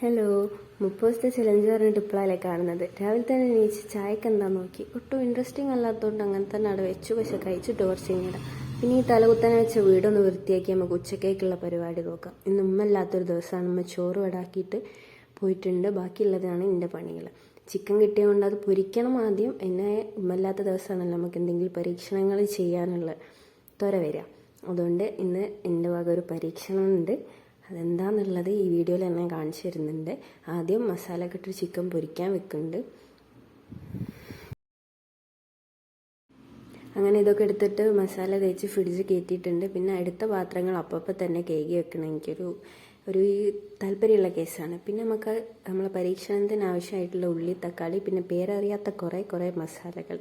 Hello, 30 ദിവസത്തെ challenge പറഞ്ഞിട്ട് ഇപ്പോഴല്ലേ കാണുന്നത്. രാവിലെ തന്നെ എണീച്ച് ചായക്ക് എന്താ നോക്കി. ഒട്ടും ഇൻട്രസ്റ്റിംഗ് അല്ലാത്തതുകൊണ്ട് അങ്ങനെ തന്നെ അവിടെ വെച്ചു. പക്ഷെ കഴിച്ചിട്ട് കുറച്ച് കഴിഞ്ഞിടാം. പിന്നെ ഈ തലകുത്തനെ വെച്ച വീടൊന്ന് വൃത്തിയാക്കി നമുക്ക് ഉച്ചക്കേക്കുള്ള പരിപാടി നോക്കാം. ഇന്ന് ഉമ്മല്ലാത്തൊരു ദിവസമാണ്. ഉമ്മ ചോറ് വടാക്കിയിട്ട് പോയിട്ടുണ്ട്. ബാക്കിയുള്ളതാണ് എൻ്റെ പണികൾ. ചിക്കൻ കിട്ടിയതുകൊണ്ട് അത് പൊരിക്കണം ആദ്യം. എന്നെ ഉമ്മല്ലാത്ത ദിവസമാണല്ലോ നമുക്ക് എന്തെങ്കിലും പരീക്ഷണങ്ങൾ ചെയ്യാനുള്ള ത്വര വരിക. അതുകൊണ്ട് ഇന്ന് എൻ്റെ വക ഒരു പരീക്ഷണമുണ്ട്. അതെന്താണെന്നുള്ളത് ഈ വീഡിയോയിൽ തന്നെ കാണിച്ചു തരുന്നുണ്ട്. ആദ്യം മസാല ഇട്ട് ചിക്കൻ പൊരിക്കാൻ വെക്കുന്നുണ്ട്. അങ്ങനെ ഇതൊക്കെ എടുത്തിട്ട് മസാല തേച്ച് ഫ്രിഡ്ജിൽ കയറ്റിയിട്ടുണ്ട്. പിന്നെ അടുത്ത പാത്രങ്ങൾ അപ്പം തന്നെ കഴുകി വെക്കണം. എനിക്കൊരു താല്പര്യമുള്ള കേസാണ്. പിന്നെ നമുക്ക് നമ്മളെ പരീക്ഷണത്തിന് ആവശ്യമായിട്ടുള്ള ഉള്ളി, തക്കാളി, പിന്നെ പേരറിയാത്ത കുറേ മസാലകൾ.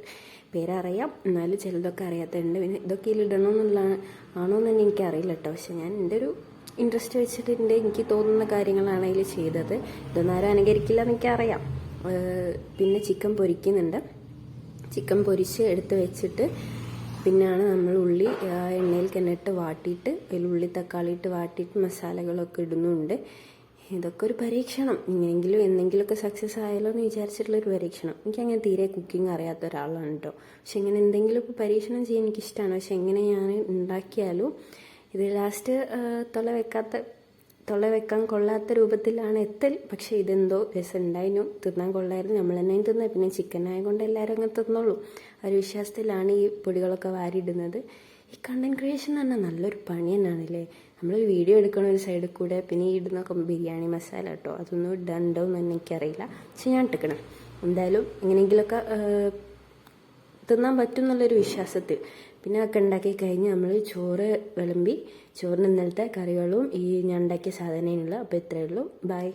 പേരറിയാം, എന്നാലും ചിലതൊക്കെ അറിയാത്തതുണ്ട്. പിന്നെ ഇതൊക്കെ ഇതിലിടണമെന്നുള്ള ആണോയെന്ന് തന്നെ എനിക്കറിയില്ല കേട്ടോ. പക്ഷെ ഞാൻ എൻ്റെ ഒരു ഇൻട്രസ്റ്റ് വെച്ചിട്ടുണ്ട്. എനിക്ക് തോന്നുന്ന കാര്യങ്ങളാണ് അതിൽ ചെയ്തത്. ഇതൊന്നും ആരും അനുകരിക്കില്ല എനിക്കറിയാം. പിന്നെ ചിക്കൻ പൊരിക്കുന്നുണ്ട്. ചിക്കൻ പൊരിച്ച് എടുത്ത് വെച്ചിട്ട് പിന്നെയാണ് നമ്മൾ ഉള്ളി എണ്ണയിൽ കിണറ്റ് വാട്ടിയിട്ട് അതിൽ ഉള്ളി തക്കാളി ഇട്ട് വാട്ടിയിട്ട് മസാലകളൊക്കെ ഇടുന്നുണ്ട്. ഇതൊക്കെ ഒരു പരീക്ഷണം. ഇങ്ങനെയെങ്കിലും എന്തെങ്കിലുമൊക്കെ സക്സസ് ആയാലോ എന്ന് വിചാരിച്ചിട്ടുള്ളൊരു പരീക്ഷണം. എനിക്കങ്ങനെ തീരെ കുക്കിംഗ് അറിയാത്ത ഒരാളാണ് കേട്ടോ. പക്ഷെ ഇങ്ങനെ എന്തെങ്കിലുമൊക്കെ പരീക്ഷണം ചെയ്യാൻ എനിക്കിഷ്ടമാണ്. പക്ഷെ എങ്ങനെ ഞാൻ ഉണ്ടാക്കിയാലും ഇത് ലാസ്റ്റ് തൊള്ള വെക്കാൻ കൊള്ളാത്ത രൂപത്തിലാണ് എത്തൽ. പക്ഷേ ഇതെന്തോ രസം ഉണ്ടായിരുന്നു, തിന്നാൻ കൊള്ളായിരുന്നു. നമ്മൾ തന്നെ തിന്നാം. പിന്നെ ചിക്കൻ ആയതുകൊണ്ട് എല്ലാവരും അങ്ങനെ തിന്നോളൂ. ഒരു വിശ്വാസത്തിലാണ് ഈ പൊടികളൊക്കെ വാരിയിടുന്നത്. ഈ കണ്ടന്റ് ക്രിയേഷൻ എന്ന് പറഞ്ഞാൽ നല്ലൊരു പണി തന്നെയാണല്ലേ. നമ്മളൊരു വീഡിയോ എടുക്കണ ഒരു സൈഡിൽ കൂടെ പിന്നെ ഈ ഇടുന്നൊക്കെ ബിരിയാണി മസാല കേട്ടോ. അതൊന്നും ഇടണ്ടോ എന്ന് എനിക്കറിയില്ല. പക്ഷെ ഞാൻ ഇട്ടിക്കണം. എന്തായാലും എങ്ങനെയെങ്കിലുമൊക്കെ തിന്നാൻ പറ്റും എന്നുള്ളൊരു വിശ്വാസത്തിൽ പിന്നെ ഒക്കെ ഉണ്ടാക്കി കഴിഞ്ഞ് നമ്മൾ ചോറ് വിളമ്പി. ചോറിന് ഇന്നലത്തെ കറികളും ഈ ഞാൻ ഉണ്ടാക്കിയ സാധനമുള്ള. അപ്പോൾ ഇത്രയേ ഉള്ളൂ. ബൈ.